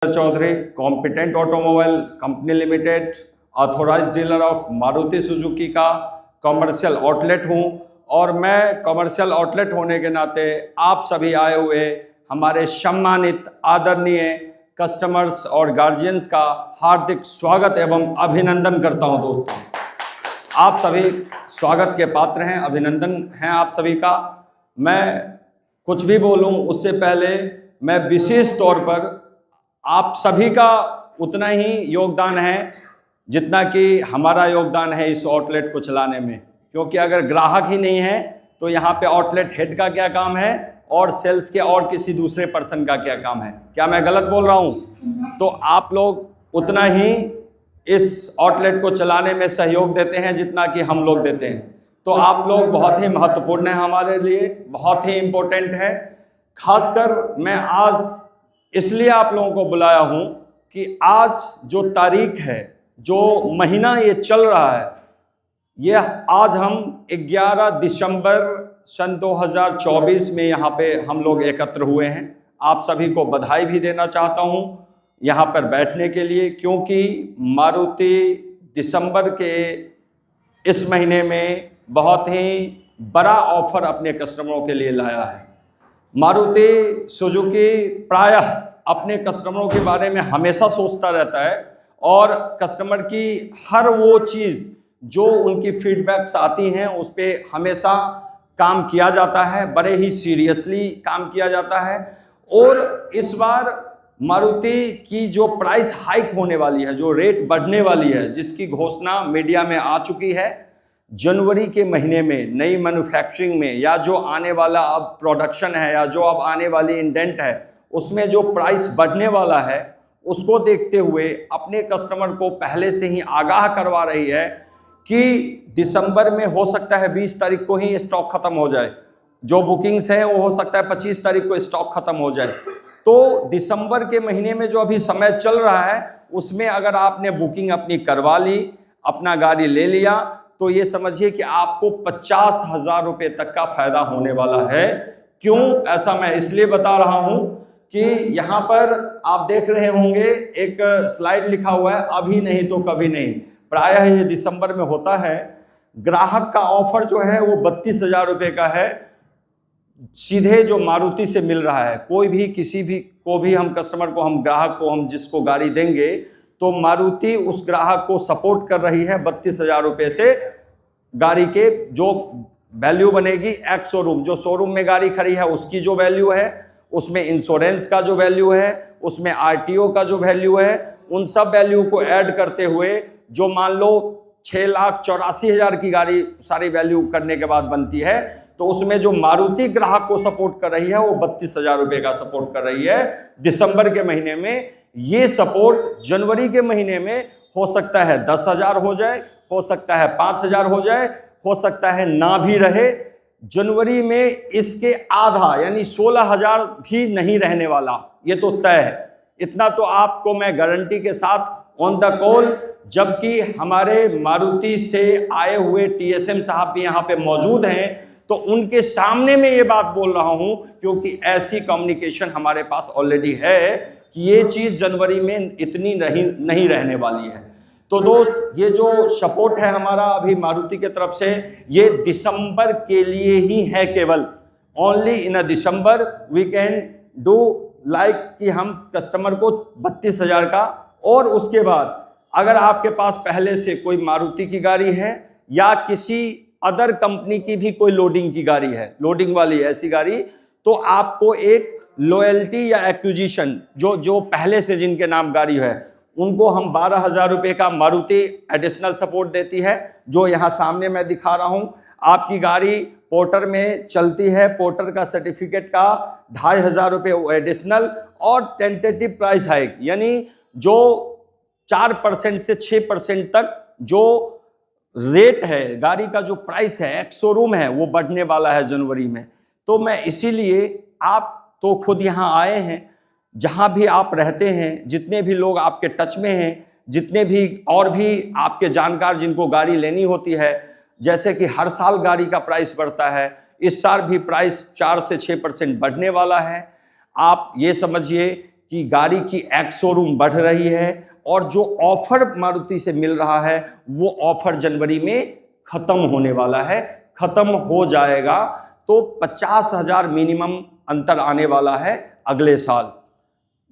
Chaudhary, competent automobile company limited, authorised dealer of Maruti Suzuki का commercial outlet हूं। और मैं कमर्शियल आउटलेट होने के नाते आप सभी आए हुए हमारे सम्मानित आदरणीय कस्टमर्स और गार्जियंस का हार्दिक स्वागत एवं अभिनंदन करता हूं। दोस्तों, आप सभी स्वागत के पात्र हैं, अभिनंदन हैं आप सभी का। मैं कुछ भी बोलूं उससे पहले मैं विशेष तौर पर आप सभी का उतना ही योगदान है जितना कि हमारा योगदान है इस आउटलेट को चलाने में, क्योंकि अगर ग्राहक ही नहीं है तो यहाँ पे आउटलेट हेड का क्या काम है और सेल्स के और किसी दूसरे पर्सन का क्या काम है। क्या मैं गलत बोल रहा हूँ? तो आप लोग उतना ही इस आउटलेट को चलाने में सहयोग देते हैं जितना कि हम लोग देते हैं। तो आप लोग बहुत ही महत्वपूर्ण है हमारे लिए, बहुत ही इम्पोर्टेंट है। खासकर मैं आज इसलिए आप लोगों को बुलाया हूं कि आज जो तारीख है, जो महीना ये चल रहा है, ये आज हम 11 दिसंबर सन 2024 में यहाँ पे हम लोग एकत्र हुए हैं। आप सभी को बधाई भी देना चाहता हूँ यहाँ पर बैठने के लिए, क्योंकि मारुति दिसंबर के इस महीने में बहुत ही बड़ा ऑफर अपने कस्टमरों के लिए लाया है। मारुति सुजुकी प्रायः अपने कस्टमरों के बारे में हमेशा सोचता रहता है और कस्टमर की हर वो चीज़ जो उनकी फीडबैक्स आती हैं उस पर हमेशा काम किया जाता है, बड़े ही सीरियसली काम किया जाता है। और इस बार मारुति की जो प्राइस हाइक होने वाली है, जो रेट बढ़ने वाली है, जिसकी घोषणा मीडिया में आ चुकी है, जनवरी के महीने में नई मैन्युफैक्चरिंग में या जो आने वाला अब प्रोडक्शन है या जो अब आने वाली इंडेंट है उसमें जो प्राइस बढ़ने वाला है, उसको देखते हुए अपने कस्टमर को पहले से ही आगाह करवा रही है कि दिसंबर में हो सकता है 20 तारीख को ही स्टॉक खत्म हो जाए। जो बुकिंग्स हैं वो हो सकता है 25 तारीख को स्टॉक खत्म हो जाए। तो दिसंबर के महीने में जो अभी समय चल रहा है उसमें अगर आपने बुकिंग अपनी करवा ली, अपना गाड़ी ले लिया, तो ये समझिए कि आपको 50,000 रुपये तक का फायदा होने वाला है। क्यों ऐसा मैं इसलिए बता रहा हूं कि यहाँ पर आप देख रहे होंगे एक स्लाइड लिखा हुआ है, अभी नहीं तो कभी नहीं। प्रायः ये दिसंबर में होता है। ग्राहक का ऑफर जो है वो 32,000 रुपये का है, सीधे जो मारुति से मिल रहा है। कोई भी किसी भी को भी हम कस्टमर को, हम ग्राहक को, हम जिसको गाड़ी देंगे तो मारुति उस ग्राहक को सपोर्ट कर रही है 32,000 रुपये से। गाड़ी के जो वैल्यू बनेगी एक्स शोरूम, जो शोरूम में गाड़ी खड़ी है उसकी जो वैल्यू है, उसमें इंश्योरेंस का जो वैल्यू है, उसमें आरटीओ का जो वैल्यू है, उन सब वैल्यू को ऐड करते हुए जो मान लो 6,84,000 की गाड़ी सारी वैल्यू करने के बाद बनती है, तो उसमें जो मारुति ग्राहक को सपोर्ट कर रही है वो 32,000 रुपये का सपोर्ट कर रही है दिसंबर के महीने में। ये सपोर्ट जनवरी के महीने में हो सकता है 10,000 हो जाए, हो सकता है 5,000 हो जाए, हो सकता है ना भी रहे। जनवरी में इसके आधा यानी 16,000 भी नहीं रहने वाला, ये तो तय है। इतना तो आपको मैं गारंटी के साथ ऑन द कॉल, जबकि हमारे मारुति से आए हुए टीएसएम साहब भी यहाँ पे मौजूद हैं, तो उनके सामने में ये बात बोल रहा हूँ क्योंकि ऐसी कम्युनिकेशन हमारे पास ऑलरेडी है कि ये चीज़ जनवरी में इतनी नहीं रहने वाली है। तो दोस्त, ये जो सपोर्ट है हमारा अभी मारुति के तरफ से, ये दिसंबर के लिए ही है केवल। Only in a December we can do like कि हम कस्टमर को 32,000 का, और उसके बाद अगर आपके पास पहले से कोई मारुति की गाड़ी है या किसी अदर कंपनी की भी कोई लोडिंग की गाड़ी है, लोडिंग वाली ऐसी गाड़ी, तो आपको एक लॉयल्टी या एक्विजिशन, जो पहले से जिनके नाम गाड़ी है उनको हम 12,000 रुपये का मारुति एडिशनल सपोर्ट देती है, जो यहाँ सामने मैं दिखा रहा हूँ। आपकी गाड़ी पोर्टर में चलती है, पोर्टर का सर्टिफिकेट का 2,500 रुपये एडिशनल, और टेंटेटिव प्राइस हाइक यानी जो 4% से 6% तक जो रेट है, गाड़ी का जो प्राइस है, एक्स शोरूम है, वो बढ़ने वाला है जनवरी में। तो मैं इसीलिए, आप तो खुद यहाँ आए हैं, जहाँ भी आप रहते हैं, जितने भी लोग आपके टच में हैं, जितने भी और भी आपके जानकार जिनको गाड़ी लेनी होती है, जैसे कि हर साल गाड़ी का प्राइस बढ़ता है, इस साल भी प्राइस 4 से 6% बढ़ने वाला है। आप ये समझिए कि गाड़ी की एक्स शोरूम बढ़ रही है और जो ऑफर मारुति से मिल रहा है वो ऑफर जनवरी में ख़त्म होने वाला है, ख़त्म हो जाएगा। तो 50,000 मिनिमम अंतर आने वाला है अगले साल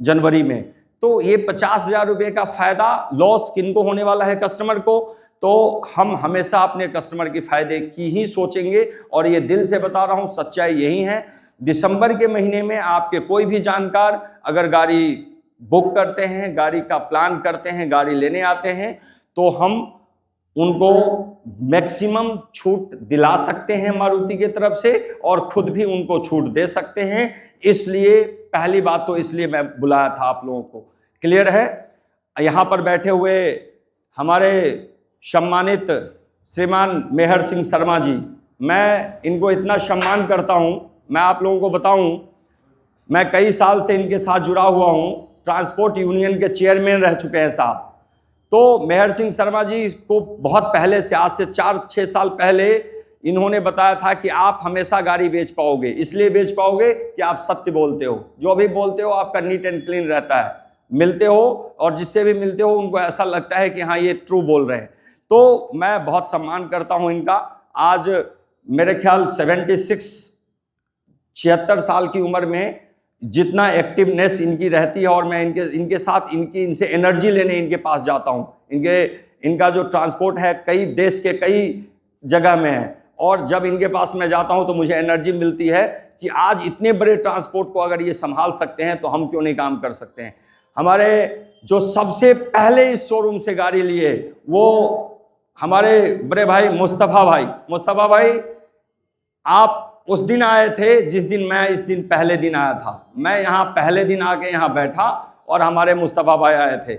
जनवरी में। तो ये 50,000 रुपये का फ़ायदा लॉस किनको होने वाला है? कस्टमर को। तो हम हमेशा अपने कस्टमर के फ़ायदे की ही सोचेंगे और ये दिल से बता रहा हूँ, सच्चाई यही है। दिसंबर के महीने में आपके कोई भी जानकार अगर गाड़ी बुक करते हैं, गाड़ी का प्लान करते हैं, गाड़ी लेने आते हैं, तो हम उनको मैक्सिमम छूट दिला सकते हैं मारुति की तरफ से और खुद भी उनको छूट दे सकते हैं। इसलिए पहली बात तो इसलिए मैं बुलाया था आप लोगों को। क्लियर है? यहाँ पर बैठे हुए हमारे सम्मानित श्रीमान मेहर सिंह शर्मा जी, मैं इनको इतना सम्मान करता हूँ, मैं आप लोगों को बताऊँ, मैं कई साल से इनके साथ जुड़ा हुआ हूँ, ट्रांसपोर्ट यूनियन के चेयरमैन रह चुके हैं साहब। तो मेहर सिंह शर्मा जी को बहुत पहले से, आज से 4-6 साल पहले इन्होंने बताया था कि आप हमेशा गाड़ी बेच पाओगे, इसलिए बेच पाओगे कि आप सत्य बोलते हो, जो भी बोलते हो आपका नीट एंड क्लीन रहता है, मिलते हो और जिससे भी मिलते हो उनको ऐसा लगता है कि हाँ ये ट्रू बोल रहे हैं। तो मैं बहुत सम्मान करता हूँ इनका। आज मेरे ख्याल 76 साल की उम्र में जितना एक्टिवनेस इनकी रहती है और मैं इनके साथ इनसे एनर्जी लेने इनके पास जाता हूँ। इनका जो ट्रांसपोर्ट है कई देश के कई जगह में है और जब इनके पास मैं जाता हूँ तो मुझे एनर्जी मिलती है कि आज इतने बड़े ट्रांसपोर्ट को अगर ये संभाल सकते हैं तो हम क्यों नहीं काम कर सकते हैं। हमारे जो सबसे पहले इस शोरूम से गाड़ी लिए वो हमारे बड़े भाई मुस्तफ़ा भाई, आप उस दिन आए थे जिस दिन मैं इस दिन पहले दिन आया था। मैं यहाँ पहले दिन आके यहाँ बैठा और हमारे मुस्तफ़ा भाई आए थे।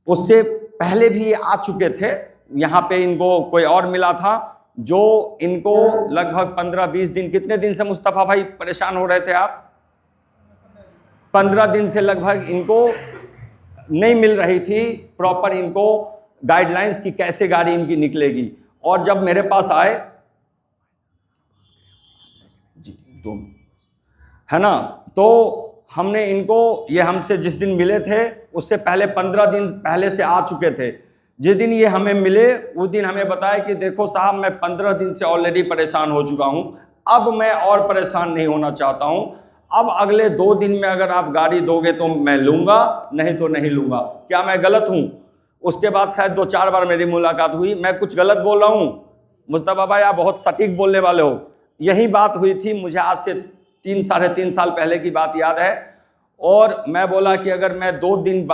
उससे पहले भी ये आ चुके थे यहाँ पे, इनको कोई और मिला था जो इनको लगभग 15-20 दिन, कितने दिन से मुस्तफ़ा भाई परेशान हो रहे थे आप? 15 दिन से लगभग इनको नहीं मिल रही थी प्रॉपर इनको गाइडलाइंस की कैसे गाड़ी इनकी निकलेगी। और जब मेरे पास आए है ना, तो हमने इनको, ये हमसे जिस दिन मिले थे उससे पहले 15 दिन पहले से आ चुके थे। जिस दिन ये हमें मिले उस दिन हमें बताया कि देखो साहब मैं 15 दिन से ऑलरेडी परेशान हो चुका हूँ, अब मैं और परेशान नहीं होना चाहता हूँ, अब अगले 2 दिन में अगर आप गाड़ी दोगे तो मैं लूँगा, नहीं तो नहीं लूँगा। क्या मैं गलत हूँ? उसके बाद शायद 2-4 बार मेरी मुलाकात हुई। मैं कुछ गलत बोल रहा हूँ? मुस्तफ़ा भाई आप बहुत सटीक बोलने वाले हो। यही बात हुई थी, मुझे आज से 3-3.5 साल पहले की बात याद है। और मैं बोला कि अगर मैं 2 दिन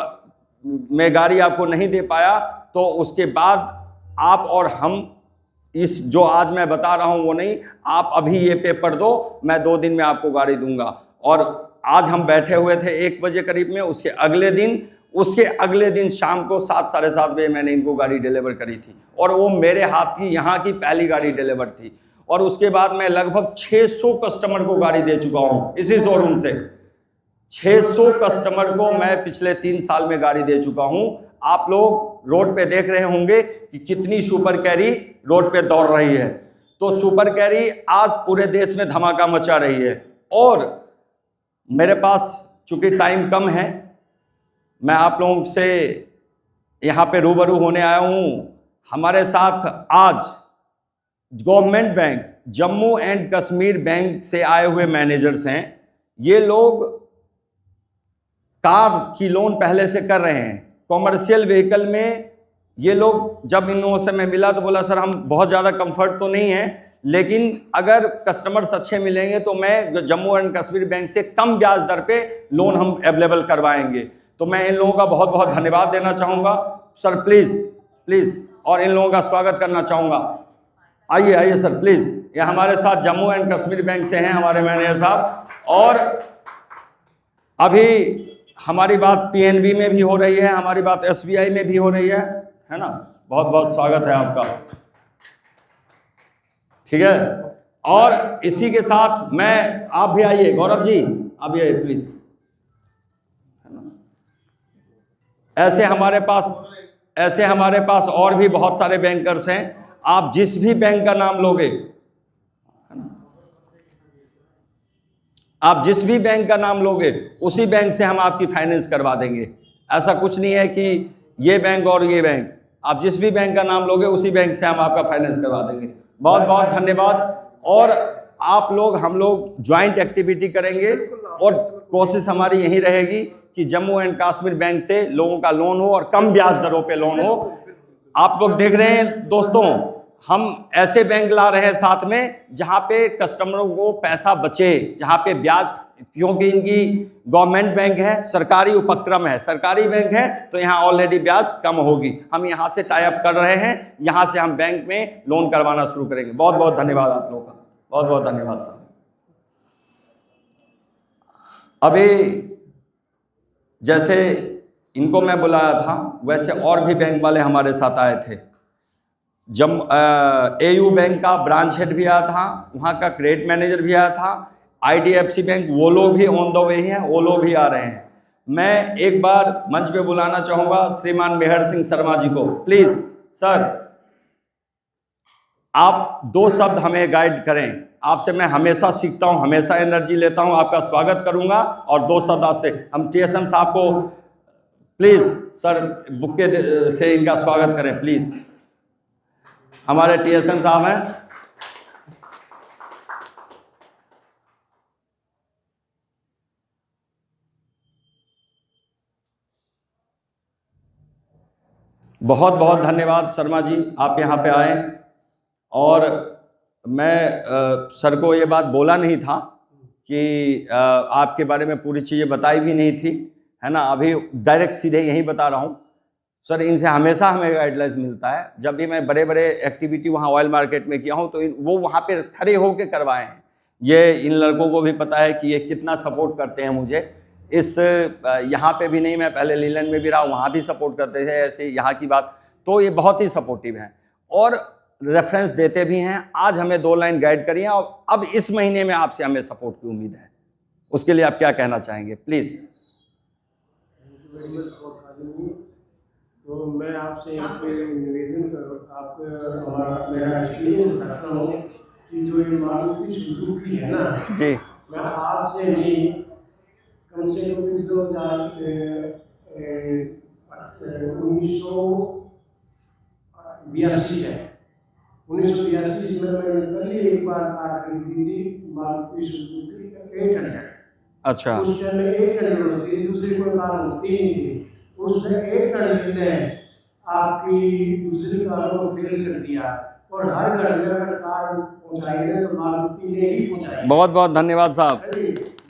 में गाड़ी आपको नहीं दे पाया तो उसके बाद आप और हम, इस जो आज मैं बता रहा हूँ वो नहीं, आप अभी ये पेपर दो, मैं 2 दिन में आपको गाड़ी दूंगा। और आज हम बैठे हुए थे 1 बजे करीब में, उसके अगले दिन शाम को 7-7:30 बजे मैंने इनको गाड़ी डिलीवर करी थी और वो मेरे हाथ की यहाँ की पहली गाड़ी डिलीवर थी। और उसके बाद मैं लगभग 600 कस्टमर को गाड़ी दे चुका हूँ इसी शोरूम से। 600 कस्टमर को मैं पिछले 3 साल में गाड़ी दे चुका हूँ। आप लोग रोड पे देख रहे होंगे कि कितनी सुपर कैरी रोड पे दौड़ रही है। तो सुपर कैरी आज पूरे देश में धमाका मचा रही है। और मेरे पास चूंकि टाइम कम है, मैं आप लोगों से यहाँ पे रूबरू होने आया हूँ। हमारे साथ आज government bank, Jammu and Kashmir bank से आए हुए मैनेजर्स हैं। ये लोग कार की लोन पहले से कर रहे हैं। कॉमर्शियल व्हीकल में ये लोग, जब इन लोगों से मैं मिला तो बोला सर हम बहुत ज़्यादा कंफर्ट तो नहीं है, लेकिन अगर कस्टमर्स अच्छे मिलेंगे तो मैं जम्मू एंड कश्मीर बैंक से कम ब्याज दर पे लोन हम अवेलेबल करवाएंगे। तो मैं इन लोगों का बहुत बहुत धन्यवाद देना चाहूँगा। सर प्लीज़ और इन लोगों का स्वागत करना चाहूँगा। आइए सर प्लीज़। ये हमारे साथ जम्मू एंड कश्मीर बैंक से हैं हमारे मैनेजर साहब। और अभी हमारी बात पीएनबी में भी हो रही है, हमारी बात एसबीआई में भी हो रही है ना। बहुत बहुत स्वागत है आपका, ठीक है। और इसी के साथ मैं, आप भी आइए, गौरव जी आप भी आइए प्लीज। ऐसे हमारे पास और भी बहुत सारे बैंकर्स हैं। आप जिस भी बैंक का नाम लोगे, आप जिस भी बैंक का नाम लोगे उसी बैंक से हम आपकी फाइनेंस करवा देंगे। ऐसा कुछ नहीं है कि ये बैंक और ये बैंक, आप जिस भी बैंक का नाम लोगे उसी बैंक से हम आपका फाइनेंस करवा देंगे। बहुत बहुत धन्यवाद। और आप लोग, हम लोग ज्वाइंट एक्टिविटी करेंगे और कोशिश हमारी यही रहेगी कि जम्मू एंड कश्मीर बैंक से लोगों का लोन हो और कम ब्याज दरों पे लोन हो। आप लोग देख रहे हैं दोस्तों, हम ऐसे बैंक ला रहे हैं साथ में जहां पे कस्टमरों को पैसा बचे, जहां पे ब्याज, क्योंकि इनकी गवर्नमेंट बैंक है, सरकारी उपक्रम है, सरकारी बैंक है, तो यहाँ ऑलरेडी ब्याज कम होगी। हम यहाँ से टाई अप कर रहे हैं, यहाँ से हम बैंक में लोन करवाना शुरू करेंगे। बहुत बहुत धन्यवाद आप लोगों का, बहुत बहुत धन्यवाद साहब। अभी जैसे इनको मैं बुलाया था, वैसे और भी बैंक वाले हमारे साथ आए थे। AU बैंक का ब्रांच हेड भी आया था, वहाँ का क्रेडिट मैनेजर भी आया था, IDFC बैंक, वो लोग भी ऑन द वे हैं, वो लोग भी आ रहे हैं। मैं एक बार मंच पे बुलाना चाहूँगा श्रीमान मेहर सिंह शर्मा जी को। प्लीज़ सर, आप 2 शब्द हमें गाइड करें। आपसे मैं हमेशा सीखता हूं, हमेशा एनर्जी लेता हूं। आपका स्वागत करूंगा और 2 शब्द आपसे, हम TSM साहब को प्लीज सर बुके से इनका स्वागत करें प्लीज। हमारे TSM साहब हैं। बहुत बहुत धन्यवाद शर्मा जी, आप यहाँ पे आए। और मैं सर को ये बात बोला नहीं था कि आपके बारे में पूरी चीज़ें बताई भी नहीं थी, है ना। अभी डायरेक्ट सीधे यही बता रहा हूँ सर, इनसे हमेशा हमें गाइडलाइंस मिलता है। जब भी मैं बड़े बड़े एक्टिविटी वहाँ ऑयल मार्केट में किया हूँ तो वो वहाँ पे खड़े होकर करवाए हैं। ये इन लड़कों को भी पता है कि ये कितना सपोर्ट करते हैं मुझे। इस यहाँ पे भी नहीं, मैं पहले लीलैंड में भी रहा, वहाँ भी सपोर्ट करते थे। ऐसे यहाँ की बात, तो ये बहुत ही सपोर्टिव हैं और रेफरेंस देते भी हैं। आज हमें 2 लाइन गाइड करिए और अब इस महीने में आपसे हमें सपोर्ट की उम्मीद है, उसके लिए आप क्या कहना चाहेंगे प्लीज़। तो मैं आपसे एक निवेदन मेरा एक्सपीरियंस बताता हूँ कि जो ये मारुति सुजुकी है ना जी, मैं आज से नहीं कम से कम 1982 है 1982 में मैंने पहली एक बार कार खरीदी थी मारुति सुजुकी 800। अच्छा, उस टाइम में 800 होती थी, दूसरी कोई कार होती नहीं थी। उसमें 800 ने आपकी दूसरी कारों को फेल कर दिया और हर घर में अगर कार पहुंचाई है तो मारुति ने ही पहुंचाई। बहुत बहुत धन्यवाद साहब।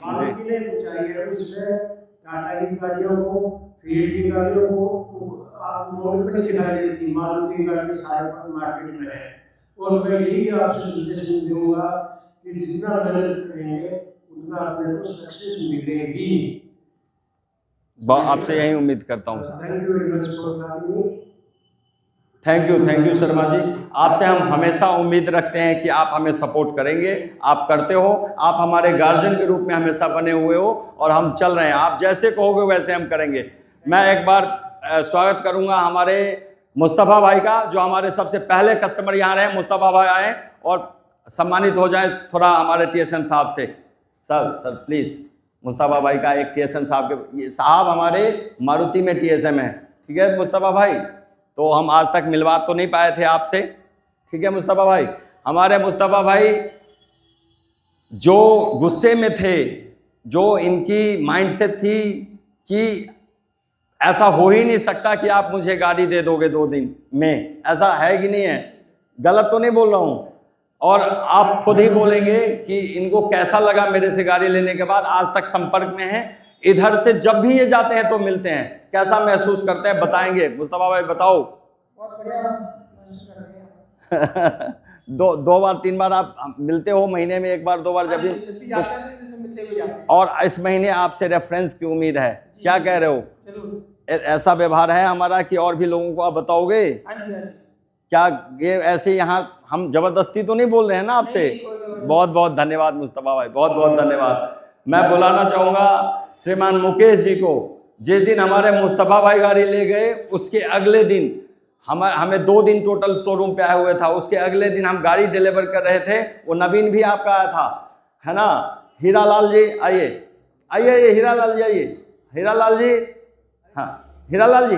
मारुति ने पहुंचाई है। उसमें टाटा की गाड़ियों को, फिएट की गाड़ियों को आप रोड पर नहीं दिखाई देती, मारुति की गाड़ी सारे मार्केट में है। और मैं यही आपसे सजेशन दूंगा कि जितना मेहनत करेंगे उतना अपने को सक्सेस मिलेगी। आपसे यही उम्मीद करता हूँ sir. Thank you very much for coming me. Thank you Sharma ji. आपसे हम हमेशा उम्मीद रखते हैं कि आप हमें सपोर्ट करेंगे, आप करते हो, आप हमारे गार्जियन के रूप में हमेशा बने हुए हो और हम चल रहे हैं। आप जैसे कहोगे वैसे हम करेंगे। मैं एक बार स्वागत करूंगा हमारे मुस्तफ़ा भाई का, जो हमारे सबसे पहले कस्टमर यहाँ रहे। मुस्तफ़ा भाई आए और सम्मानित हो जाए थोड़ा हमारे TSM साहब से। सर प्लीज़, मुस्तफ़ा भाई का एक TSM साहब के, ये साहब हमारे मारुति में TSM है, ठीक है मुस्तफ़ा भाई। तो हम आज तक मिलवा तो नहीं पाए थे आपसे, ठीक है मुस्तफ़ा भाई। हमारे मुस्तफ़ा भाई जो गुस्से में थे, जो इनकी माइंडसेट थी कि ऐसा हो ही नहीं सकता कि आप मुझे गाड़ी दे दोगे 2 दिन में, ऐसा है कि नहीं है, गलत तो नहीं बोल रहा हूँ। और आप खुद ही बोलेंगे कि इनको कैसा लगा मेरे से गाड़ी लेने के बाद। आज तक संपर्क में है, इधर से जब भी ये जाते हैं तो मिलते हैं। कैसा महसूस करते हैं बताएंगे मुस्तफ़ा भाई, बताओ। बहुत बढ़िया महसूस कर रहे हैं। 2 बार 3 बार आप मिलते हो, महीने में 1 बार 2 बार जब भी जाते हैं तो मिलते हुए जाते हैं। और इस महीने आपसे रेफरेंस की उम्मीद है, क्या कह रहे हो? ऐसा व्यवहार है हमारा कि और भी लोगों को आप बताओगे? क्या ये ऐसे यहाँ हम जबरदस्ती तो नहीं बोल रहे हैं ना आपसे? बहुत बहुत धन्यवाद मुस्तफ़ा भाई, बहुत बहुत धन्यवाद। मैं बुलाना चाहूँगा श्रीमान मुकेश जी को। जिस दिन हमारे मुस्तफ़ा भाई गाड़ी ले गए उसके अगले दिन हमें 2 दिन टोटल शोरूम पे आया हुए था। उसके अगले दिन हम गाड़ी डिलीवर कर रहे थे, वो नवीन भी आपका आया था, है ना। हीरालाल जी आइए, आइए आइए, हीरालाल जी आइए, हीरालाल जी, हाँ हीरालाल जी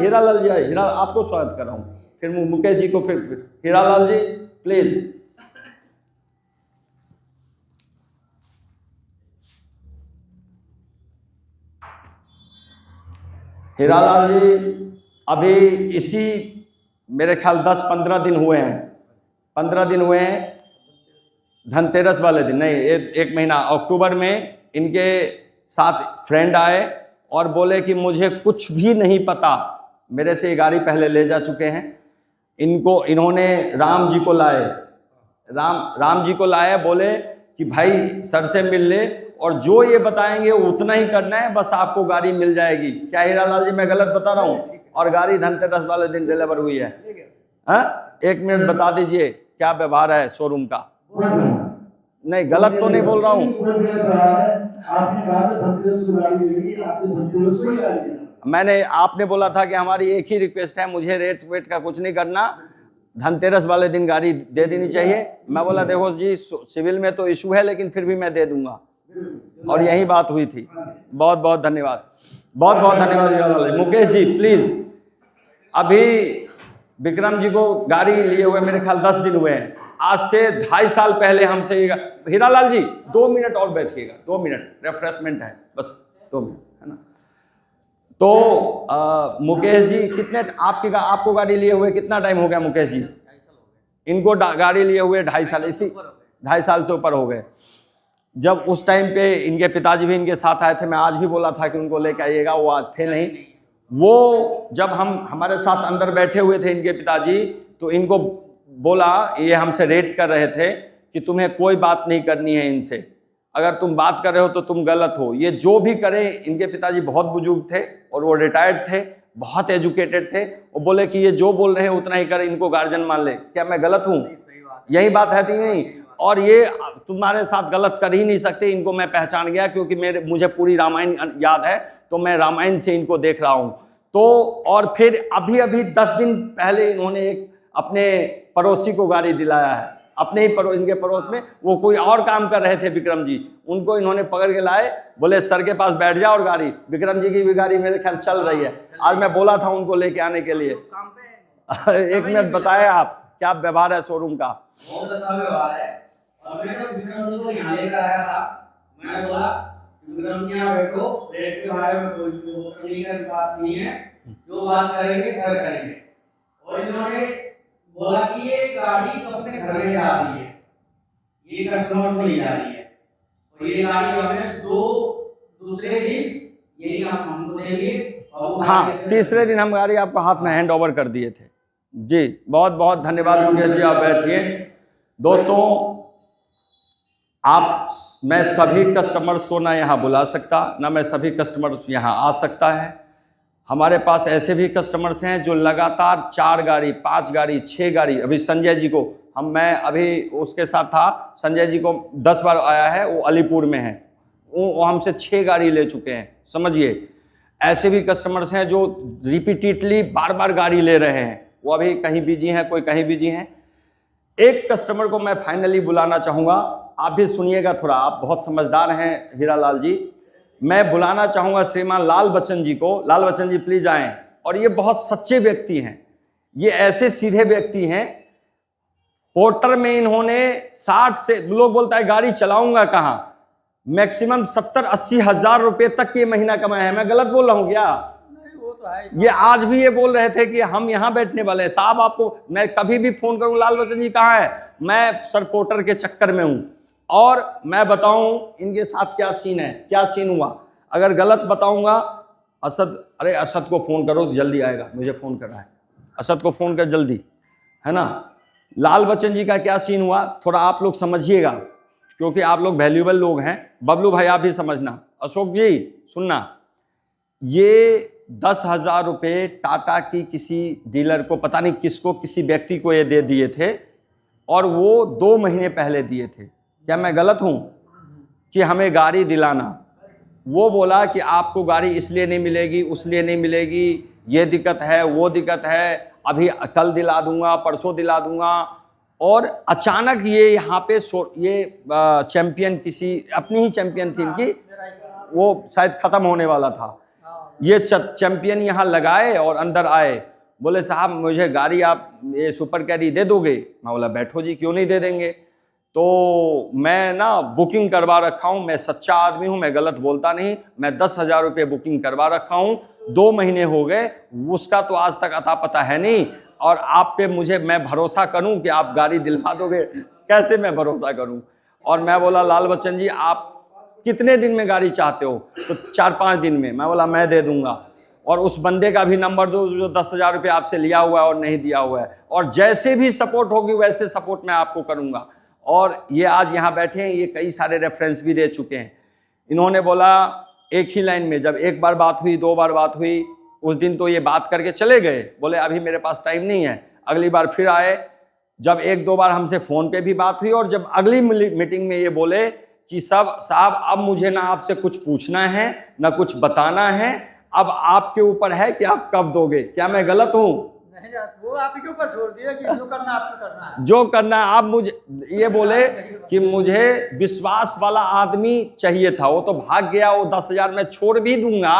आइए, हीरा आपको स्वागत कर रहा हूँ, फिर मुकेश जी को, फिर हीरालाल जी प्लीज। हीरालाल जी अभी इसी मेरे ख्याल 10-15 दिन हुए हैं, 15 दिन हुए हैं, धनतेरस वाले दिन नहीं, एक महीना अक्टूबर में इनके साथ फ्रेंड आए और बोले कि मुझे कुछ भी नहीं पता, मेरे से ये गाड़ी पहले ले जा चुके हैं, इन्होंने राम जी को लाए, राम जी को लाए, बोले कि भाई सर से मिल ले और जो ये बताएंगे उतना ही करना है, बस आपको गाड़ी मिल जाएगी। क्या हीरालाल जी मैं गलत बता रहा हूँ? और गाड़ी धनतेरस वाले दिन डिलीवर हुई है। हाँ, 1 मिनट बता दीजिए क्या व्यवहार है शोरूम का? नहीं गलत तो नहीं बोल रहा हूँ, मैंने आपने बोला था कि हमारी एक ही रिक्वेस्ट है, मुझे रेट वेट का कुछ नहीं करना, धनतेरस वाले दिन गाड़ी दे देनी चाहिए। मैं बोला देखो जी सिविल में तो इशू है, लेकिन फिर भी मैं दे दूंगा, और यही बात हुई थी। बहुत बहुत धन्यवाद, बहुत बहुत धन्यवाद। मुकेश जी प्लीज, अभी विक्रम जी को गाड़ी लिए हुए मेरे ख्याल 10 दिन हुए हैं, आज से 2.5 साल पहले हमसे ये, हीरालाल जी 2 मिनट और बैठिएगा, 2 मिनट रिफ्रेशमेंट है, बस 2 मिनट है ना। तो मुकेश जी कितने आपको गाड़ी लिए हुए कितना टाइम हो गया मुकेश जी? इनको गाड़ी लिए हुए 2.5 साल, इसी 2.5 साल से ऊपर हो गए। जब उस टाइम पे इनके पिताजी भी इनके साथ आए थे, मैं आज भी बोला था कि उनको लेकर आइएगा, वो आज थे नहीं। वो जब हमारे साथ अंदर बैठे हुए थे इनके पिताजी, तो इनको बोला, ये हमसे रेट कर रहे थे कि तुम्हें कोई बात नहीं करनी है इनसे, अगर तुम बात कर रहे हो तो तुम गलत हो। ये जो भी करे, इनके पिताजी बहुत बुजुर्ग थे और वो रिटायर्ड थे, बहुत एजुकेटेड थे, वो बोले कि ये जो बोल रहे हैं उतना ही करे, इनको गार्जियन मान ले। क्या मैं गलत हूँ? यही बात है कि नहीं? और ये तुम्हारे साथ गलत कर ही नहीं सकते, इनको मैं पहचान गया, क्योंकि मुझे पूरी रामायण याद है, तो मैं रामायण से इनको देख रहा हूँ। तो और फिर अभी 10 दिन पहले इन्होंने एक अपने पड़ोसी को गाड़ी दिलाया है, अपने ही इनके पड़ोस में वो कोई और काम कर रहे थे विक्रम जी, उनको इन्होंने पकड़ के लाए, बोले सर के पास बैठ जाओ, और गाड़ी विक्रम जी की भी गाड़ी मेरे ख्याल चल रही है। आज मैं बोला था उनको लेके आने के लिए। 1 मिनट बताए आप क्या व्यवहार है शोरूम का? बहुत अच्छा व्यवहार है। और मैं तो विक्रम जी को यहाँ लेकर आया था, मैं बोला विक्रम जी यहाँ बैठो, रेट के बारे में कोई करने की बात नहीं है, जो बात करेंगे सर करेंगे। और इन्होंने बोला कि ये गाड़ी तो अपने घर में जा रही है, ये कस्टमर को नहीं जा रही है, और ये गाड़ी हमें दूसरे दिन यही हमको देंगे। हाँ, तीसरे दिन हम गाड़ी आपको हाथ में हैंड ओवर कर दिए थे जी। बहुत बहुत धन्यवाद मुकेश जी, आप बैठिए। दोस्तों मैं सभी कस्टमर्स को ना यहाँ बुला सकता, ना मैं सभी कस्टमर्स यहाँ आ सकता है। हमारे पास ऐसे भी कस्टमर्स हैं जो लगातार 4 गाड़ी, 5 गाड़ी, 6 गाड़ी, अभी संजय जी को मैं अभी उसके साथ था, संजय जी को 10 बार आया है, वो अलीपुर में है, वो हमसे 6 गाड़ी ले चुके हैं, समझिए। ऐसे भी कस्टमर्स हैं जो रिपीटेडली बार बार गाड़ी ले रहे हैं, वो अभी कहीं बिजी हैं, कोई कहीं बिजी हैं। एक कस्टमर को मैं फाइनली बुलाना चाहूँगा, आप भी सुनिएगा थोड़ा, आप बहुत समझदार हैं हीरालाल जी। मैं बुलाना चाहूँगा श्रीमान लाल बच्चन जी को। लाल बच्चन जी प्लीज आएँ। और ये बहुत सच्चे व्यक्ति हैं, ये ऐसे सीधे व्यक्ति हैं। पोर्टर में इन्होंने 60 से, लोग बोलता है गाड़ी चलाऊंगा कहाँ, मैक्सिमम 70-80 हज़ार रुपये तक ये महीना कमाए हैं। मैं गलत बोल रहा हूँ क्या? नहीं, वो तो है। ये आज भी ये बोल रहे थे कि हम यहाँ बैठने वाले हैं। साहब आपको मैं कभी भी फोन करूँ, लाल बच्चन जी कहाँ है, मैं सर पोर्टर के चक्कर में हूँ। और मैं बताऊं इनके साथ क्या सीन है, क्या सीन हुआ, अगर गलत बताऊंगा, अरे असद को फ़ोन करो, जल्दी आएगा, मुझे फ़ोन कर रहा है, असद को फ़ोन कर जल्दी, है ना। लाल बच्चन जी का क्या सीन हुआ थोड़ा आप लोग समझिएगा, क्योंकि आप लोग वैल्यूएबल लोग हैं। बबलू भाई आप भी समझना, अशोक जी सुनना, ये 10,000 रुपये टाटा की किसी डीलर को, पता नहीं किसको, किसी व्यक्ति को ये दे दिए थे, और वो 2 महीने पहले दिए थे। क्या मैं गलत हूँ कि हमें गाड़ी दिलाना? वो बोला कि आपको गाड़ी इसलिए नहीं मिलेगी, उसलिए नहीं मिलेगी, ये दिक्कत है, वो दिक्कत है, अभी कल दिला दूंगा, परसों दिला दूंगा। और अचानक ये यहाँ पे ये चैंपियन किसी अपनी ही चैंपियन थी इनकी, वो शायद ख़त्म होने वाला था, ये चैंपियन यहाँ लगाए और अंदर आए, बोले साहब मुझे गाड़ी आप ये सुपर कैरी दे दोगे? मैं बोला बैठो जी, क्यों नहीं दे देंगे। तो मैं ना बुकिंग करवा रखा हूँ, मैं सच्चा आदमी हूँ, मैं गलत बोलता नहीं, मैं 10,000 रुपये बुकिंग करवा रखा हूँ, 2 महीने हो गए, उसका तो आज तक अता पता है नहीं, और आप पे मैं भरोसा करूँ कि आप गाड़ी दिलवा दोगे? कैसे मैं भरोसा करूँ? और मैं बोला लाल बच्चन जी आप कितने दिन में गाड़ी चाहते हो? तो 4-5 दिन में। मैं बोला मैं दे दूंगा, और उस बंदे का भी नंबर दो जो 10,000 रुपये आपसे लिया हुआ है और नहीं दिया हुआ है, और जैसे भी सपोर्ट होगी वैसे सपोर्ट मैं आपको करूंगा। और ये आज यहाँ बैठे हैं, ये कई सारे रेफरेंस भी दे चुके हैं। इन्होंने बोला एक ही लाइन में, जब एक बार बात हुई, 2 बार बात हुई, उस दिन तो ये बात करके चले गए, बोले अभी मेरे पास टाइम नहीं है। अगली बार फिर आए, जब 1-2 बार हमसे फ़ोन पे भी बात हुई, और जब अगली मीटिंग में ये बोले कि साहब अब मुझे ना आपसे कुछ पूछना है ना कुछ बताना है, अब आपके ऊपर है कि आप कब दोगे। क्या मैं गलत हूँ? नहीं, वो आप के ऊपर छोड़ दिया कि जो करना आपको करना है, जो करना है आप मुझे। ये बोले कि मुझे विश्वास वाला आदमी चाहिए था, वो तो भाग गया, वो 10,000 मैं छोड़ भी दूंगा,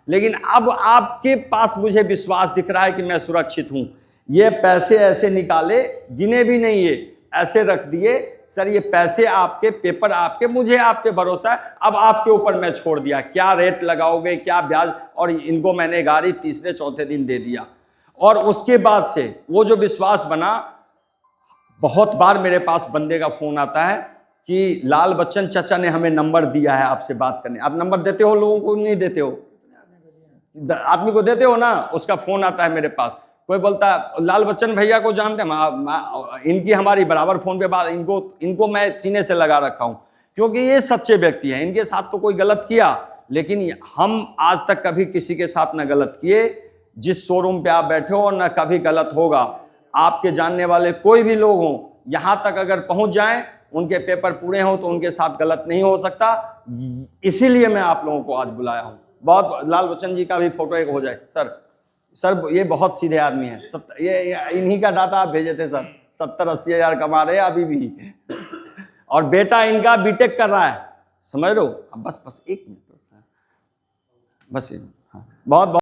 लेकिन अब आपके पास मुझे विश्वास दिख रहा है कि मैं सुरक्षित हूँ। ये पैसे ऐसे निकाले, गिने भी नहीं, ये ऐसे रख दिए, सर ये पैसे आपके, पेपर आपके, मुझे आप पे भरोसा है, अब आपके ऊपर मैं छोड़ दिया, क्या रेट लगाओगे, क्या ब्याज। और इनको मैंने गाड़ी 3-4 दिन दे दिया, और उसके बाद से वो जो विश्वास बना, बहुत बार मेरे पास बंदे का फ़ोन आता है कि लाल बच्चन चाचा ने हमें नंबर दिया है आपसे बात करने। आप नंबर देते हो लोगों को, नहीं देते हो? आदमी को देते हो ना, उसका फ़ोन आता है मेरे पास। कोई बोलता है लाल बच्चन भैया को जानते हैं, इनकी हमारी बराबर फ़ोन पे बात, इनको मैं सीने से लगा रखा हूँ, क्योंकि ये सच्चे व्यक्ति हैं, इनके साथ तो कोई गलत किया, लेकिन हम आज तक कभी किसी के साथ न गलत किए। जिस शोरूम पे आप बैठे हो न कभी गलत होगा। आपके जानने वाले कोई भी लोग हों, यहाँ तक अगर पहुँच जाएं, उनके पेपर पूरे हों, तो उनके साथ गलत नहीं हो सकता। इसीलिए मैं आप लोगों को आज बुलाया हूँ। बहुत लाल बच्चन जी का भी फोटो एक हो जाए सर, ये बहुत सीधे आदमी हैं। ये इन्हीं का डाटा आप भेजे थे सर, 70-80 हज़ार कमा रहे हैं अभी भी, और बेटा इनका बीटेक कर रहा है, समझ लो। बस 1 मिनट, बस हाँ, बहुत